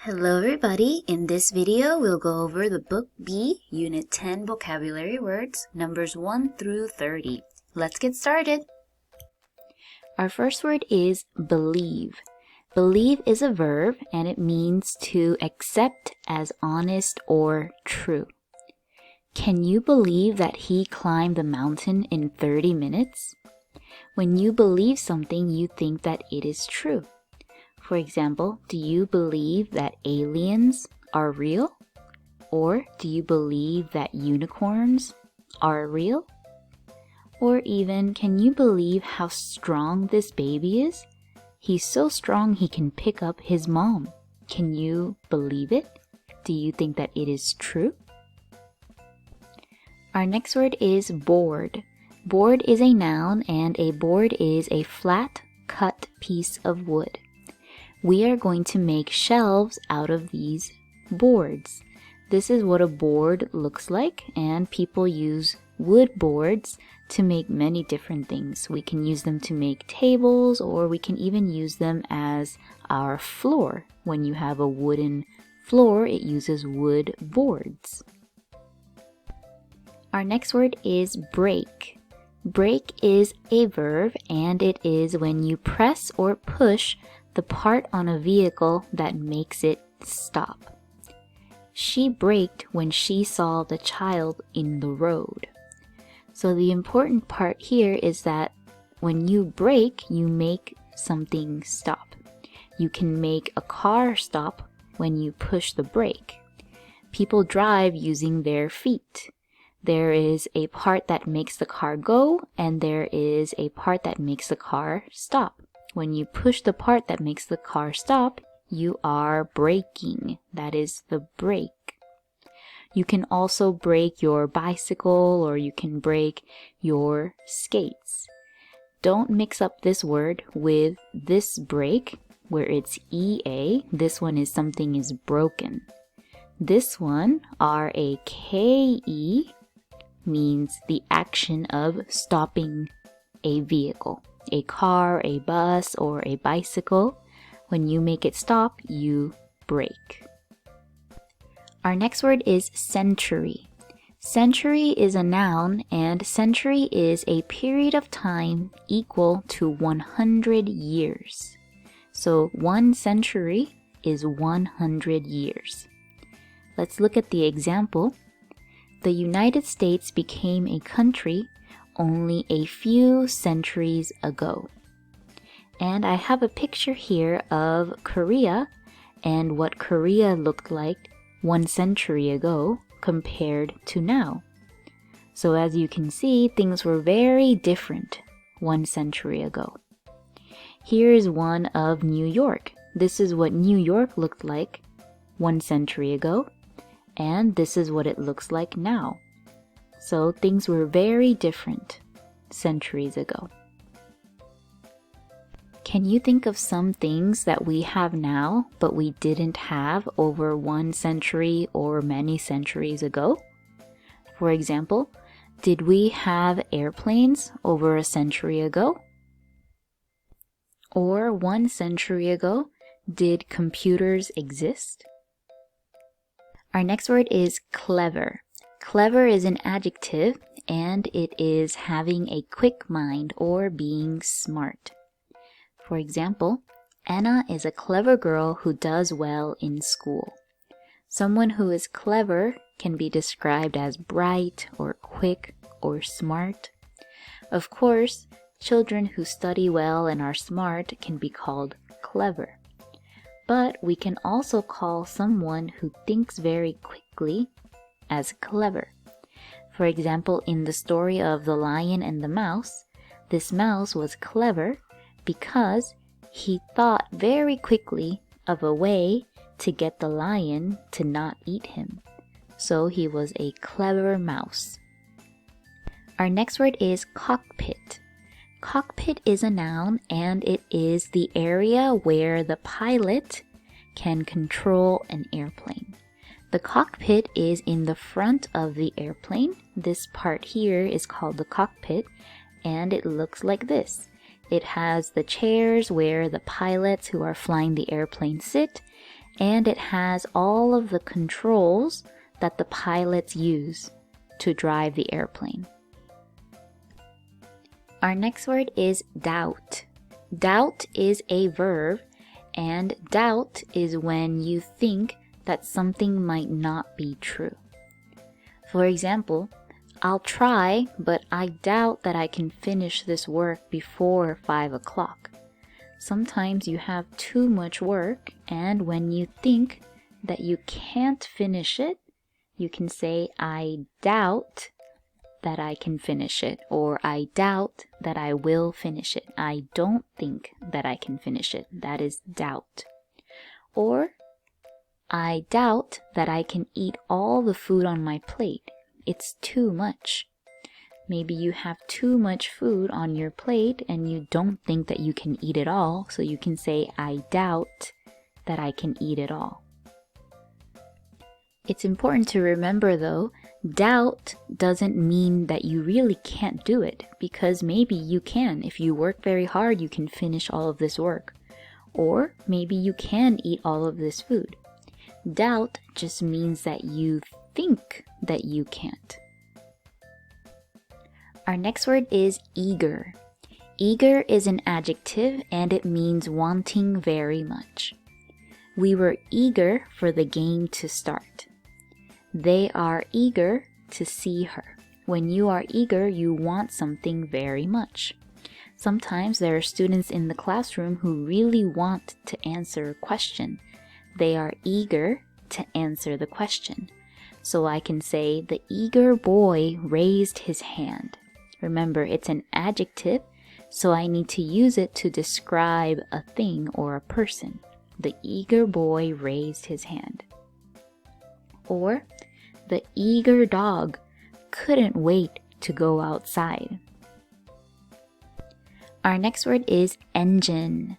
Hello everybody, in this video we'll go over the Book B, Unit 10 Vocabulary Words, numbers 1 through 30. Let's get started! Our first word is believe. Believe is a verb and it means to accept as honest or true. Can you believe that he climbed the mountain in 30 minutes? When you believe something, you think that it is true. For example, do you believe that aliens are real? Or do you believe that unicorns are real? Or even, can you believe how strong this baby is? He's so strong he can pick up his mom. Can you believe it? Do you think that it is true? Our next word is board. Board is a noun and a board is a flat, cut piece of wood. We are going to make shelves out of these boards. This is what a board looks like, and people use wood boards to make many different things. We can use them to make tables, or we can even use them as our floor. When you have a wooden floor, it uses wood boards. Our next word is break. Break is a verb, and it is when you press or push the part on a vehicle that makes it stop. She braked when she saw the child in the road. So the important part here is that when you brake, you make something stop. You can make a car stop when you push the brake. People drive using their feet. There is a part that makes the car go, and there is a part that makes the car stop. When you push the part that makes the car stop, you are braking. That is the brake. You can also brake your bicycle or you can brake your skates. Don't mix up this word with this brake where it's EA. This one is something is broken. This one, RAKE, means the action of stopping a vehicle. A car, a bus, or a bicycle. When you make it stop, you brake. Our next word is century. Century is a noun, and century is a period of time equal to 100 years. So 1 century is 100 years. Let's look at the example. The United States became a country only a few centuries ago. And I have a picture here of Korea and what Korea looked like 1 century ago compared to now. So as you can see, things were very different 1 century ago. Here is one of New York. This is what New York looked like 1 century ago, and this is what it looks like now. So things were very different centuries ago. Can you think of some things that we have now but we didn't have over 1 century or many centuries ago? For example, did we have airplanes over a century ago? Or 1 century ago, did computers exist? Our next word is clever. Clever is an adjective, and it is having a quick mind or being smart. For example, Anna is a clever girl who does well in school. Someone who is clever can be described as bright or quick or smart. Of course, children who study well and are smart can be called clever. But we can also call someone who thinks very quickly as clever. For example, in the story of The Lion and the Mouse, this mouse was clever because he thought very quickly of a way to get the lion to not eat him. So he was a clever mouse. Our next word is cockpit. Cockpit is a noun, and it is the area where the pilot can control an airplane. The cockpit is in the front of the airplane. This part here is called the cockpit, and it looks like this. It has the chairs where the pilots who are flying the airplane sit, and it has all of the controls that the pilots use to drive the airplane. Our next word is doubt. Doubt is a verb, and doubt is when you think that something might not be true. For example, I'll try, but I doubt that I can finish this work before 5 o'clock. Sometimes you have too much work, and when you think that you can't finish it, you can say, I doubt that I can finish it, or I doubt that I will finish it. I don't think that I can finish it. That is doubt. Or, I doubt that I can eat all the food on my plate. It's too much. Maybe you have too much food on your plate and you don't think that you can eat it all, so you can say, I doubt that I can eat it all. It's important to remember though, doubt doesn't mean that you really can't do it, because maybe you can. If you work very hard, you can finish all of this work. Or maybe you can eat all of this food. Doubt just means that you think that you can't. Our next word is eager. Eager is an adjective and it means wanting very much. We were eager for the game to start. They are eager to see her. When you are eager, you want something very much. Sometimes there are students in the classroom who really want to answer a question. They are eager to answer the question. So I can say, the eager boy raised his hand. Remember, it's an adjective, so I need to use it to describe a thing or a person. The eager boy raised his hand. Or, the eager dog couldn't wait to go outside. Our next word is engine.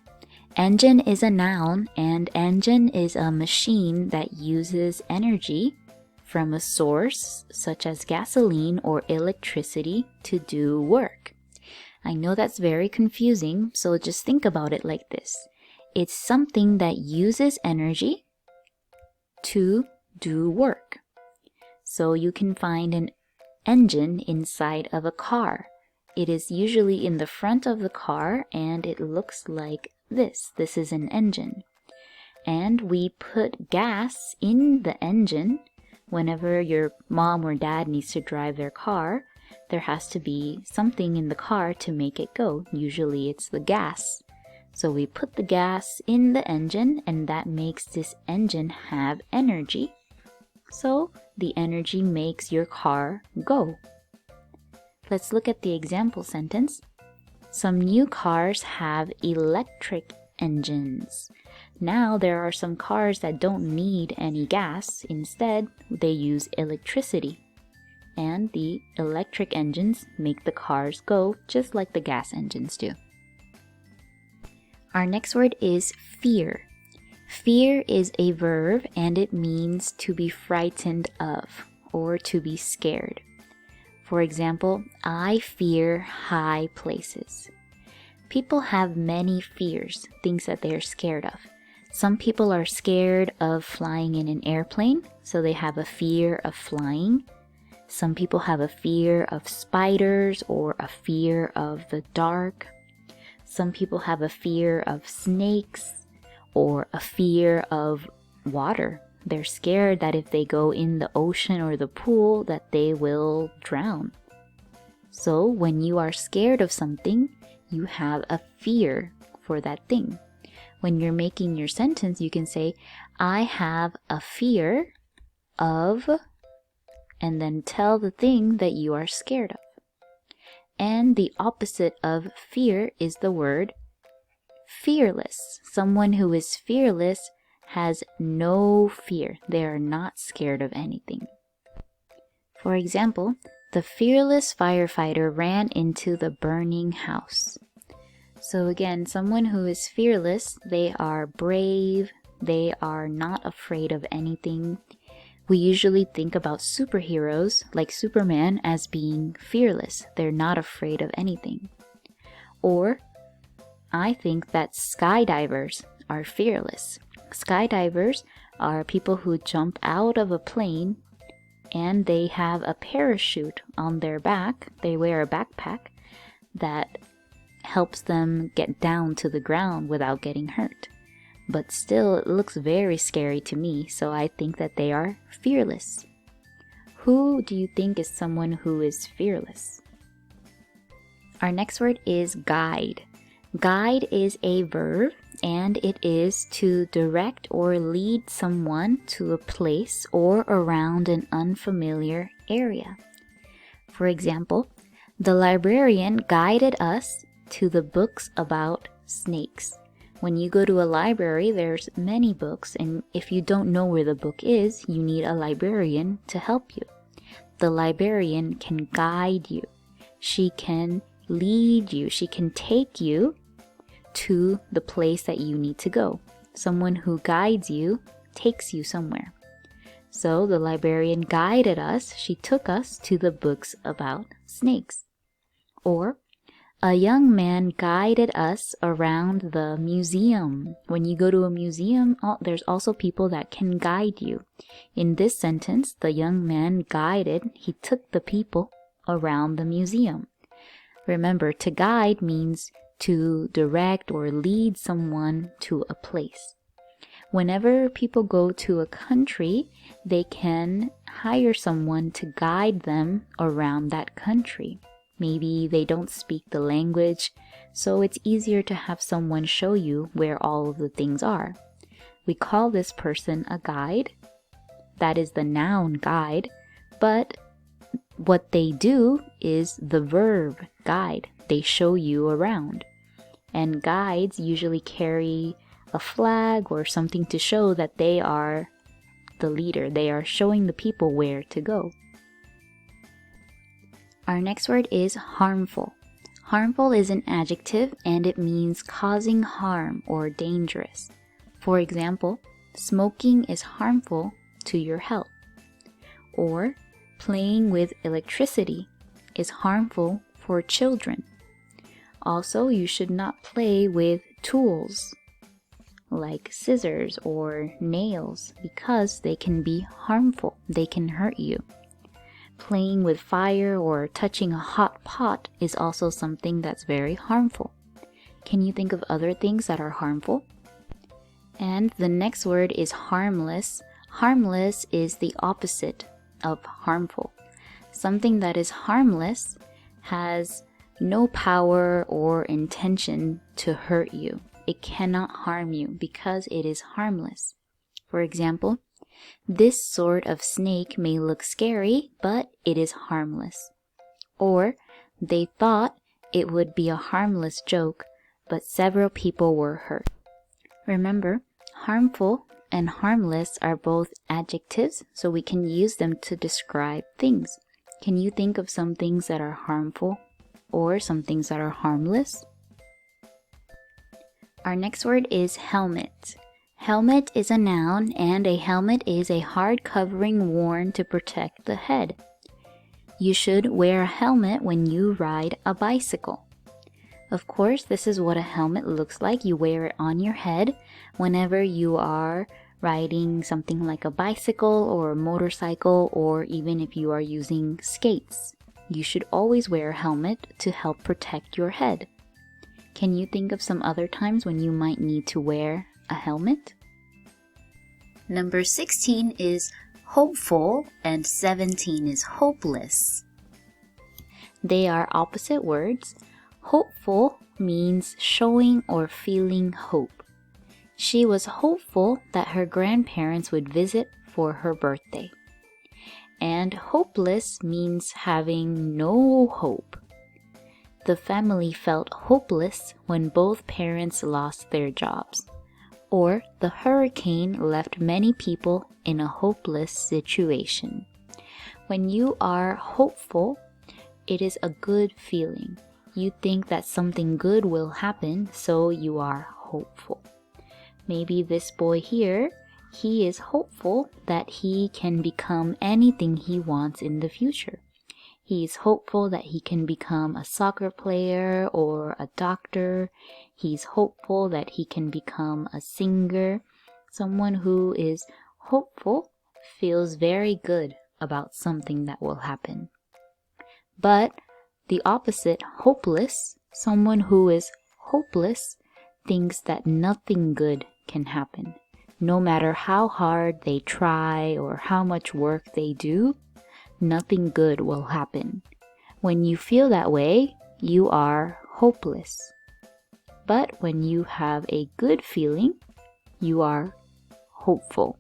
Engine is a noun, and engine is a machine that uses energy from a source such as gasoline or electricity to do work. I know that's very confusing, so just think about it like this. It's something that uses energy to do work. So you can find an engine inside of a car. It is usually in the front of the car and it looks like this. This is an engine. And we put gas in the engine. Whenever your mom or dad needs to drive their car, there has to be something in the car to make it go. Usually it's the gas. So we put the gas in the engine and that makes this engine have energy. So the energy makes your car go. Let's look at the example sentence. Some new cars have electric engines. Now there are some cars that don't need any gas. Instead, they use electricity. And the electric engines make the cars go just like the gas engines do. Our next word is fear. Fear is a verb and it means to be frightened of or to be scared. For example, I fear high places. People have many fears, things that they're scared of. Some people are scared of flying in an airplane, so they have a fear of flying. Some people have a fear of spiders or a fear of the dark. Some people have a fear of snakes or a fear of water. They're scared that if they go in the ocean or the pool that they will drown. So when you are scared of something, you have a fear for that thing. When you're making your sentence, you can say, I have a fear of, and then tell the thing that you are scared of. And the opposite of fear is the word fearless. Someone who is fearless has no fear. They are not scared of anything. For example, the fearless firefighter ran into the burning house. So again, someone who is fearless, they are brave, they are not afraid of anything. We usually think about superheroes like Superman as being fearless. They're not afraid of anything. Or I think that skydivers are fearless. Skydivers are people who jump out of a plane and they have a parachute on their back. They wear a backpack that helps them get down to the ground without getting hurt. But still, it looks very scary to me, so I think that they are fearless. Who do you think is someone who is fearless? Our next word is guide. Guide is a verb, and it is to direct or lead someone to a place or around an unfamiliar area. For example, the librarian guided us to the books about snakes. When you go to a library, there's many books, and if you don't know where the book is, you need a librarian to help you. The librarian can guide you. She can lead you. She can take you to the place that you need to go. Someone who guides you takes you somewhere. So the librarian guided us. She took us to the books about snakes. Or a young man guided us around the museum. When you go to a museum, there's also people that can guide you. In this sentence, the young man guided, he took the people around the museum. Remember, to guide means to direct or lead someone to a place. Whenever people go to a country, they can hire someone to guide them around that country. Maybe they don't speak the language, so it's easier to have someone show you where all of the things are. We call this person a guide. That is the noun guide, but what they do is the verb guide. They show you around. And guides usually carry a flag or something to show that they are the leader. They are showing the people where to go. Our next word is harmful. Harmful is an adjective and it means causing harm or dangerous. For example, smoking is harmful to your health. Or playing with electricity is harmful for children. Also, you should not play with tools like scissors or nails because they can be harmful. They can hurt you. Playing with fire or touching a hot pot is also something that's very harmful. Can you think of other things that are harmful? And the next word is harmless. Harmless is the opposite of harmful. Something that is harmless has no power or intention to hurt you. It cannot harm you because it is harmless. For example, this sort of snake may look scary, but it is harmless. Or, they thought it would be a harmless joke, but several people were hurt. Remember, harmful and harmless are both adjectives, so we can use them to describe things. Can you think of some things that are harmful or some things that are harmless? Our next word is helmet. Helmet is a noun, and a helmet is a hard covering worn to protect the head. You should wear a helmet when you ride a bicycle. Of course, this is what a helmet looks like. You wear it on your head whenever you are riding something like a bicycle or a motorcycle, or even if you are using skates. You should always wear a helmet to help protect your head. Can you think of some other times when you might need to wear a helmet? Number 16 is hopeful and 17 is hopeless. They are opposite words. Hopeful means showing or feeling hope. She was hopeful that her grandparents would visit for her birthday. And hopeless means having no hope. The family felt hopeless when both parents lost their jobs. Or the hurricane left many people in a hopeless situation. When you are hopeful, it is a good feeling. You think that something good will happen, so you are hopeful. Maybe this boy here, he is hopeful that he can become anything he wants in the future. He is hopeful that he can become a soccer player or a doctor. He's hopeful that he can become a singer. Someone who is hopeful feels very good about something that will happen. But the opposite, hopeless, someone who is hopeless thinks that nothing good can happen. No matter how hard they try or how much work they do, nothing good will happen. When you feel that way, you are hopeless. But when you have a good feeling, you are hopeful.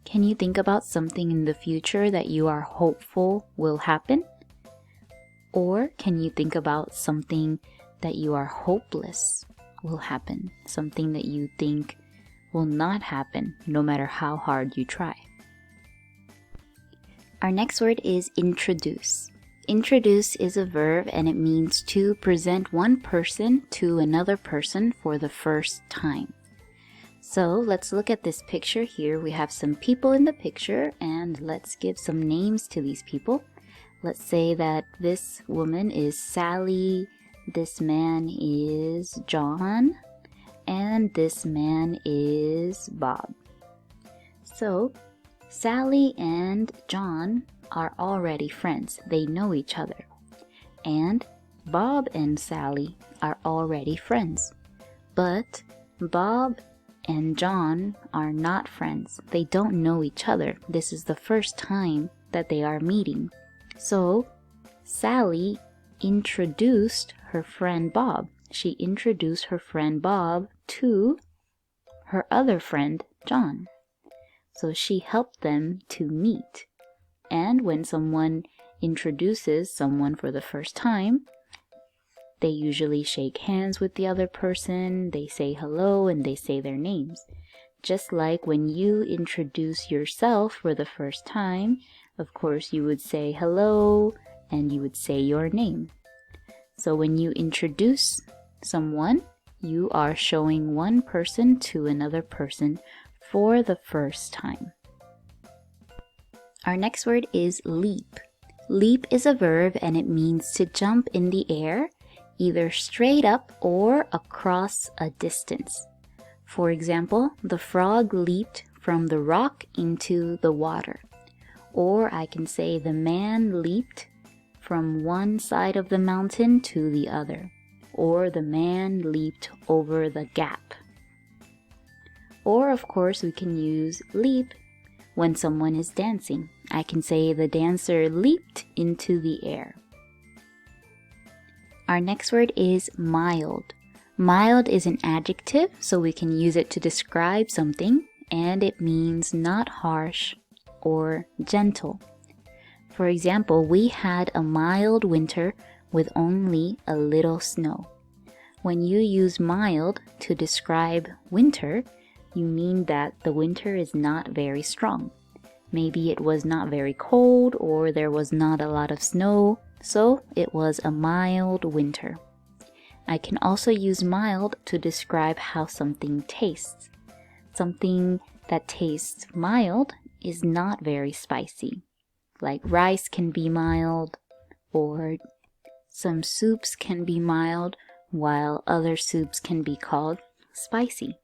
Can you think about something in the future that you are hopeful will happen? Or can you think about something that you are hopeless will happen? Something that you think will not happen no matter how hard you try. Our next word is introduce. Introduce is a verb and it means to present one person to another person for the first time. So let's look at this picture here. We have some people in the picture and let's give some names to these people. Let's say that this woman is Sally, this man is John, and this man is Bob. So Sally and John are already friends. They know each other. And Bob and Sally are already friends. But Bob and John are not friends. They don't know each other. This is the first time that they are meeting. So Sally introduced her friend Bob. She introduced her friend Bob to her other friend John. So she helped them to meet. And when someone introduces someone for the first time, they usually shake hands with the other person, they say hello, and they say their names. Just like when you introduce yourself for the first time, of course you would say hello, and you would say your name. So when you introduce someone, you are showing one person to another person for the first time. Our next word is leap. Leap is a verb and it means to jump in the air, either straight up or across a distance. For example, the frog leaped from the rock into the water. Or I can say the man leaped from one side of the mountain to the other. Or the man leaped over the gap. Or of course we can use leap when someone is dancing. I can say the dancer leaped into the air. Our next word is mild. Mild is an adjective, so we can use it to describe something, and it means not harsh or gentle. For example, we had a mild winter with only a little snow. When you use mild to describe winter, you mean that the winter is not very strong. Maybe it was not very cold or there was not a lot of snow, so it was a mild winter. I can also use mild to describe how something tastes. Something that tastes mild is not very spicy. Like rice can be mild, or some soups can be mild, while other soups can be called spicy.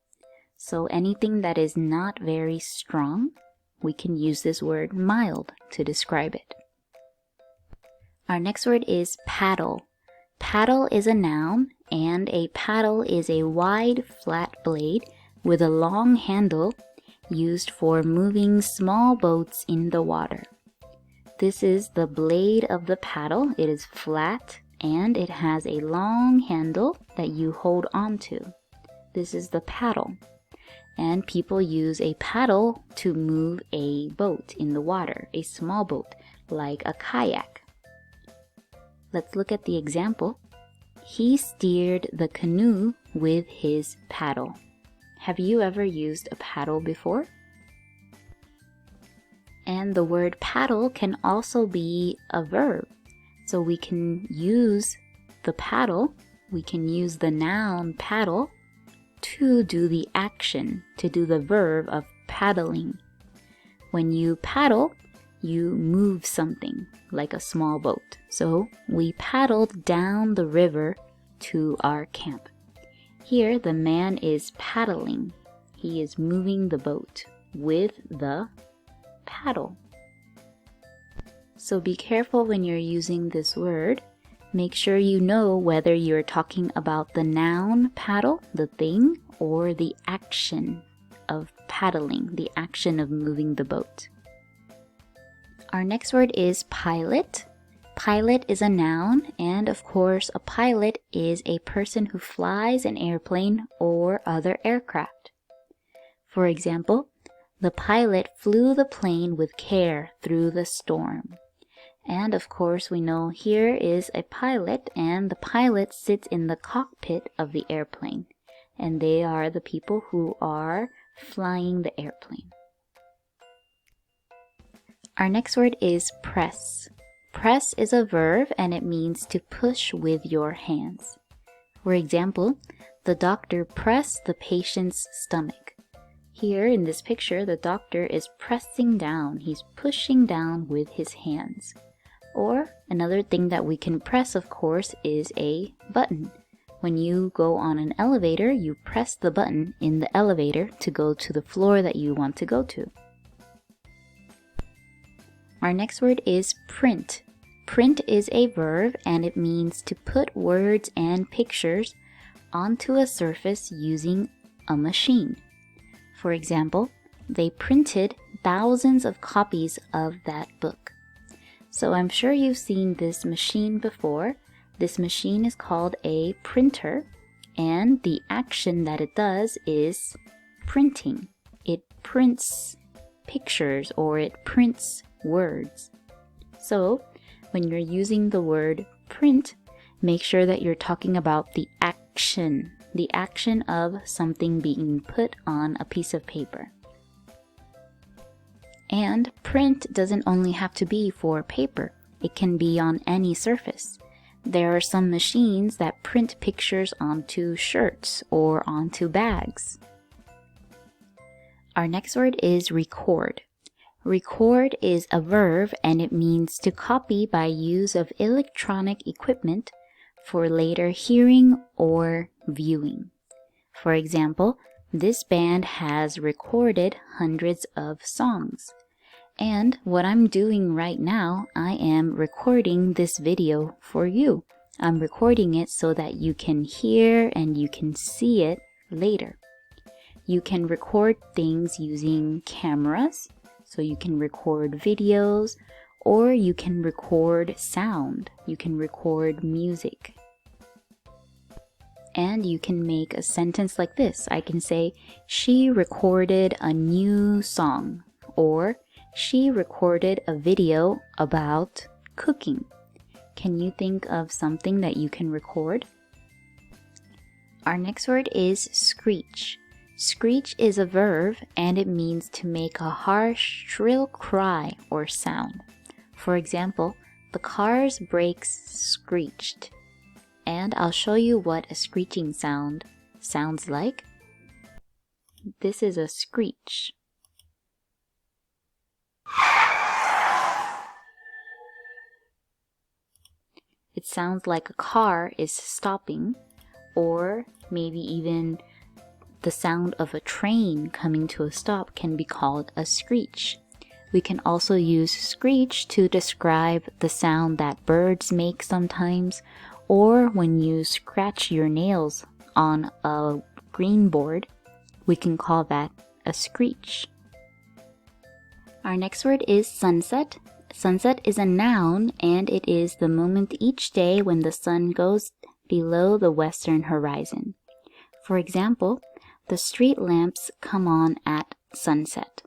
So anything that is not very strong, we can use this word mild to describe it. Our next word is paddle. Paddle is a noun, and a paddle is a wide, flat blade with a long handle used for moving small boats in the water. This is the blade of the paddle. It is flat and it has a long handle that you hold onto. This is the paddle. And people use a paddle to move a boat in the water, a small boat, like a kayak. Let's look at the example. He steered the canoe with his paddle. Have you ever used a paddle before? And the word paddle can also be a verb. So we can use the paddle, we can use the noun paddle to do the action, to do the verb of paddling. When you paddle, you move something like a small boat. So we paddled down the river to our camp. Here, the man is paddling. He is moving the boat with the paddle. So be careful when you're using this word. Make sure you know whether you're talking about the noun paddle, the thing, or the action of paddling, the action of moving the boat. Our next word is pilot. Pilot is a noun, and of course, a pilot is a person who flies an airplane or other aircraft. For example, the pilot flew the plane with care through the storm. And of course, we know here is a pilot, and the pilot sits in the cockpit of the airplane, and they are the people who are flying the airplane. Our next word is press. Press is a verb, and it means to push with your hands. For example, the doctor pressed the patient's stomach. Here in this picture, the doctor is pressing down. He's pushing down with his hands. Or another thing that we can press, of course, is a button. When you go on an elevator, you press the button in the elevator to go to the floor that you want to go to. Our next word is print. Print is a verb, and it means to put words and pictures onto a surface using a machine. For example, they printed thousands of copies of that book. So I'm sure you've seen this machine before. This machine is called a printer, and the action that it does is printing. It prints pictures or it prints words. So when you're using the word print, make sure that you're talking about the action of something being put on a piece of paper. And print doesn't only have to be for paper. It can be on any surface. There are some machines that print pictures onto shirts or onto bags. Our next word is record. Record is a verb, and it means to copy by use of electronic equipment for later hearing or viewing. For example, this band has recorded hundreds of songs. And what I'm doing right now, I am recording this video for you. I'm recording it so that you can hear and you can see it later. You can record things using cameras, so you can record videos, or you can record sound. You can record music. And you can make a sentence like this. I can say, she recorded a new song, or she recorded a video about cooking. Can you think of something that you can record? Our next word is screech. Screech is a verb, and it means to make a harsh, shrill cry or sound. For example, the car's brakes screeched. And I'll show you what a screeching sound sounds like. This is a screech. It sounds like a car is stopping, or maybe even the sound of a train coming to a stop can be called a screech. We can also use screech to describe the sound that birds make sometimes, or when you scratch your nails on a green board, we can call that a screech. Our next word is sunset. Sunset is a noun, and it is the moment each day when the sun goes below the western horizon. For example, the street lamps come on at sunset.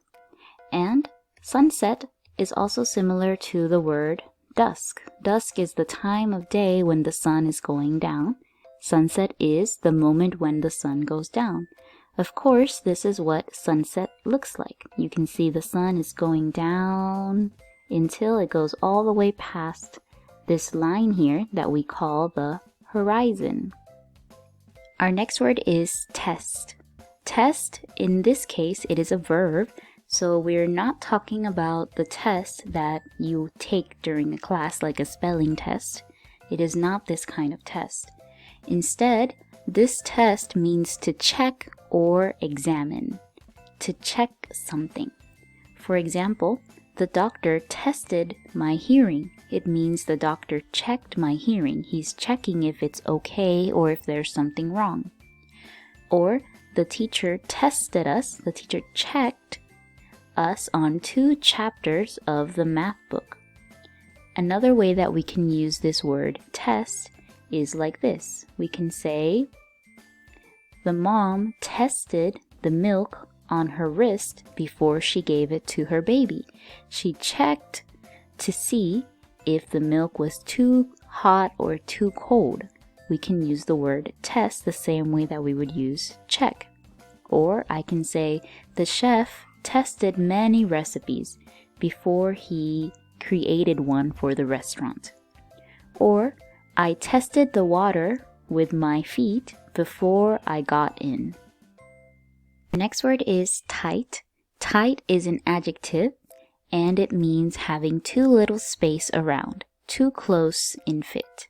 And sunset is also similar to the word dusk. Dusk is the time of day when the sun is going down. Sunset is the moment when the sun goes down. Of course, this is what sunset looks like. You can see the sun is going down until it goes all the way past this line here that we call the horizon. Our next word is test. Test, in this case, it is a verb, so we're not talking about the test that you take during a class like a spelling test. It is not this kind of test. Instead, This test means to check or examine, to check something. For example, the doctor tested my hearing. It means the doctor checked my hearing. He's checking if it's okay or if there's something wrong. Or the teacher tested us. The teacher checked us on 2 chapters of the math book. Another way that we can use this word test is like this. We can say, the mom tested the milk on her wrist before she gave it to her baby. She checked to see if the milk was too hot or too cold. We can use the word test the same way that we would use check. Or I can say, the chef tested many recipes before he created one for the restaurant. Or, I tested the water with my feet before I got in. The next word is tight. Tight is an adjective and it means having too little space around, too close in fit.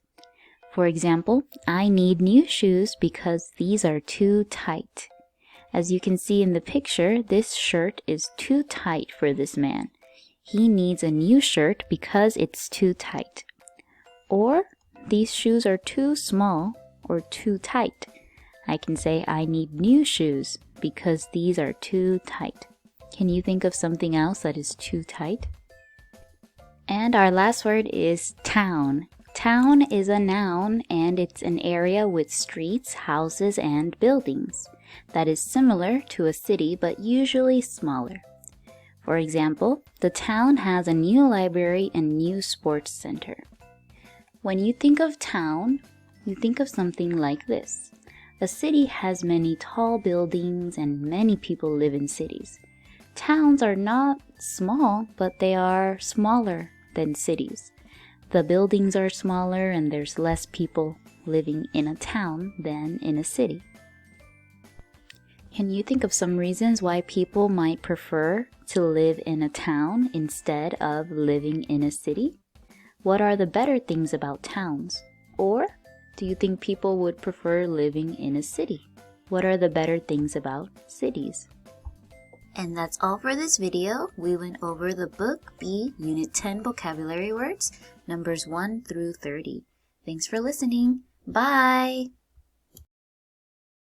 For example, I need new shoes because these are too tight. As you can see in the picture, this shirt is too tight for this man. He needs a new shirt because it's too tight. Or, these shoes are too small or too tight. I can say I need new shoes because these are too tight. Can you think of something else that is too tight? And our last word is town. Town is a noun and it's an area with streets, houses, and buildings that is similar to a city but usually smaller. For example, the town has a new library and new sports center. When you think of town, you think of something like this. A city has many tall buildings and many people live in cities. Towns are not small, but they are smaller than cities. The buildings are smaller and there's less people living in a town than in a city. Can you think of some reasons why people might prefer to live in a town instead of living in a city? What are the better things about towns? Or do you think people would prefer living in a city? What are the better things about cities? And that's all for this video. We went over the Book B Unit 10 vocabulary words, numbers 1 through 30. Thanks for listening. Bye!